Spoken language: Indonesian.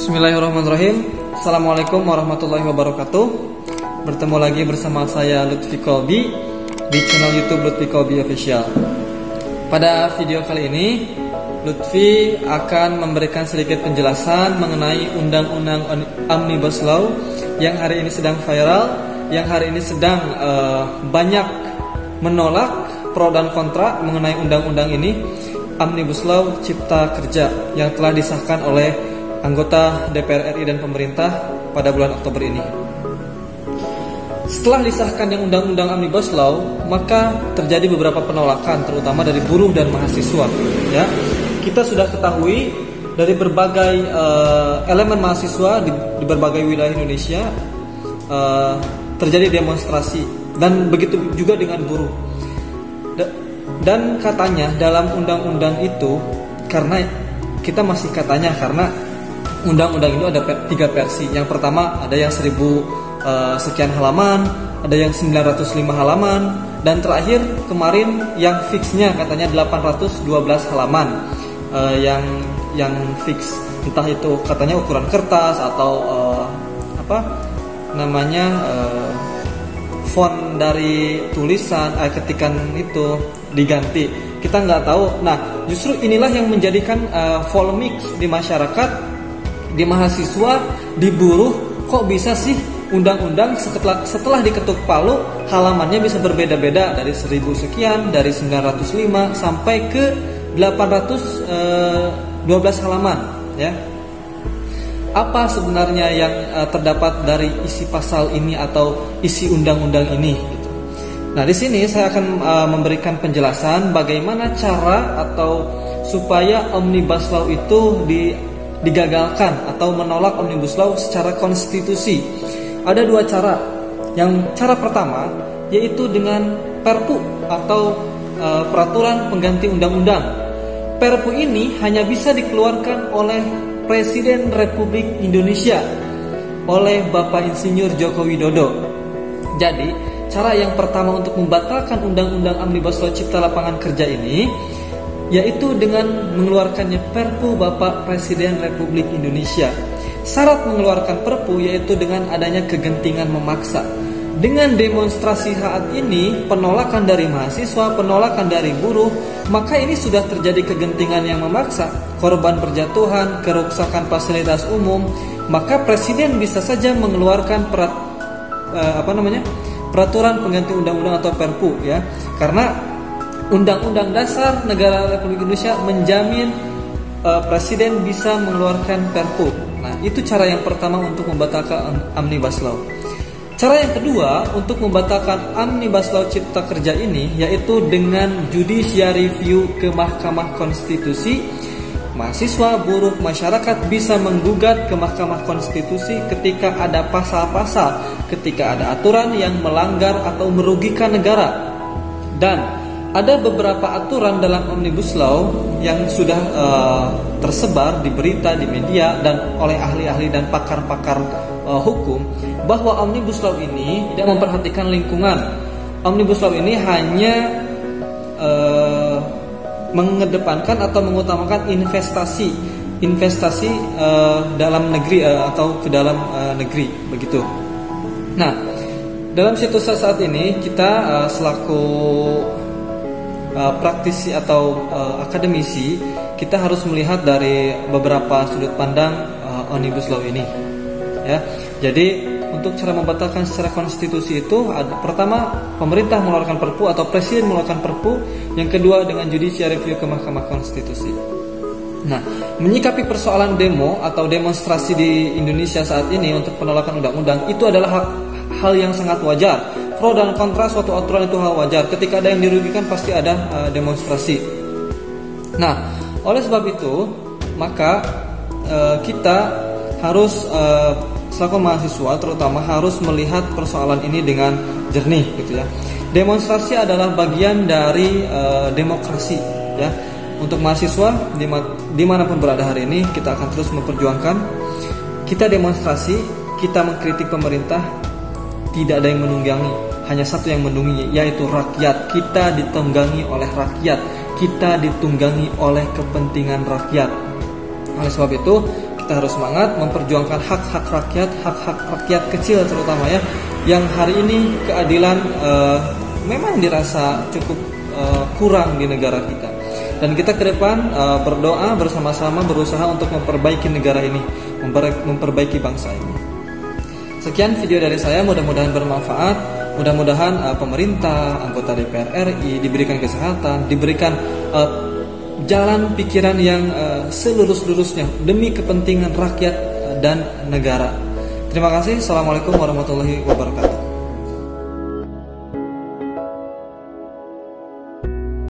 Bismillahirrahmanirrahim. Assalamualaikum warahmatullahi wabarakatuh. Bertemu lagi bersama saya Lutfi Kolbi di channel YouTube Lutfi Kolbi Official. Pada video kali ini Lutfi akan memberikan sedikit penjelasan mengenai Undang-Undang Omnibus Law yang hari ini sedang viral, yang hari ini sedang banyak menolak pro dan kontra mengenai undang-undang ini, Omnibus Law Cipta Kerja yang telah disahkan oleh anggota DPR RI dan pemerintah pada bulan Oktober ini. Setelah disahkan yang Undang-Undang Omnibus Law, maka terjadi beberapa penolakan, terutama dari buruh dan mahasiswa. Ya, kita sudah ketahui dari berbagai elemen mahasiswa di berbagai wilayah Indonesia terjadi demonstrasi, dan begitu juga dengan buruh. Dan katanya dalam undang-undang itu, karena kita masih katanya karena undang-undang itu ada 3 versi. Yang pertama ada yang 1000 sekian halaman, ada yang 905 halaman, dan terakhir kemarin yang fixnya katanya 812 halaman. Yang fix entah itu katanya ukuran kertas atau font dari tulisan ketikan itu diganti. Kita nggak tahu. Nah, justru inilah yang menjadikan polemik di masyarakat, di mahasiswa, di buruh. Kok bisa sih undang-undang setelah diketuk palu halamannya bisa berbeda-beda, dari 1000 sekian, dari 905 sampai ke 812 halaman, ya. Apa sebenarnya yang terdapat dari isi pasal ini atau isi undang-undang ini? Nah, di sini saya akan memberikan penjelasan bagaimana cara atau supaya Omnibus Law itu digagalkan atau menolak Omnibus Law secara konstitusi. Ada 2 cara. Yang cara pertama yaitu dengan Perpu atau peraturan pengganti undang-undang. Perpu ini hanya bisa dikeluarkan oleh Presiden Republik Indonesia, oleh Bapak Insinyur Joko Widodo. Jadi, cara yang pertama untuk membatalkan Undang-Undang Omnibus Law Cipta Lapangan Kerja ini yaitu dengan mengeluarkannya Perpu Bapak Presiden Republik Indonesia. Syarat mengeluarkan Perpu yaitu dengan adanya kegentingan memaksa. Dengan demonstrasi saat ini, penolakan dari mahasiswa, penolakan dari buruh, maka ini sudah terjadi kegentingan yang memaksa, korban berjatuhan, kerusakan fasilitas umum, maka Presiden bisa saja mengeluarkan peraturan pengganti undang-undang atau Perpu, ya. Karena Undang-Undang Dasar Negara Republik Indonesia menjamin Presiden bisa mengeluarkan Perpu. Nah, itu cara yang pertama untuk membatalkan Omnibus Law. Cara yang kedua untuk membatalkan Omnibus Law Cipta Kerja ini yaitu dengan judicial review ke Mahkamah Konstitusi. Mahasiswa, buruh, masyarakat bisa menggugat ke Mahkamah Konstitusi ketika ada pasal-pasal, ketika ada aturan yang melanggar atau merugikan negara. Dan ada beberapa aturan dalam Omnibus Law yang sudah tersebar di berita, di media, dan oleh ahli-ahli dan pakar-pakar hukum, bahwa Omnibus Law ini tidak memperhatikan lingkungan. Omnibus Law ini hanya mengedepankan atau mengutamakan investasi dalam negeri atau ke dalam negeri, begitu. Nah, dalam situasi saat ini kita selaku praktisi atau akademisi, kita harus melihat dari beberapa sudut pandang Omnibus Law ini, ya. Jadi untuk cara membatalkan secara konstitusi itu pertama pemerintah mengeluarkan Perpu atau Presiden mengeluarkan Perpu, yang kedua dengan judicial review ke Mahkamah Konstitusi. Nah, menyikapi persoalan demo atau demonstrasi di Indonesia saat ini untuk penolakan undang-undang itu adalah hal yang sangat wajar. Pro dan kontra suatu aturan itu hal wajar. Ketika ada yang dirugikan pasti ada demonstrasi. Nah, oleh sebab itu maka kita harus selaku mahasiswa terutama harus melihat persoalan ini dengan jernih, gitu ya. Demonstrasi adalah bagian dari demokrasi, ya. Untuk mahasiswa dimanapun berada hari ini kita akan terus memperjuangkan. Kita demonstrasi, kita mengkritik pemerintah. Tidak ada yang menunggangi, hanya satu yang menunggangi, yaitu rakyat. Kita ditunggangi oleh rakyat, kita ditunggangi oleh kepentingan rakyat. Oleh sebab itu kita harus semangat memperjuangkan hak-hak rakyat kecil terutama ya, yang hari ini keadilan memang dirasa cukup kurang di negara kita. Dan kita ke depan berdoa bersama-sama, berusaha untuk memperbaiki negara ini, memperbaiki bangsa ini. Sekian video dari saya, mudah-mudahan bermanfaat. Mudah-mudahan pemerintah, anggota DPR RI diberikan kesehatan, diberikan jalan pikiran yang selurus-lurusnya demi kepentingan rakyat dan negara. Terima kasih. Assalamualaikum warahmatullahi wabarakatuh.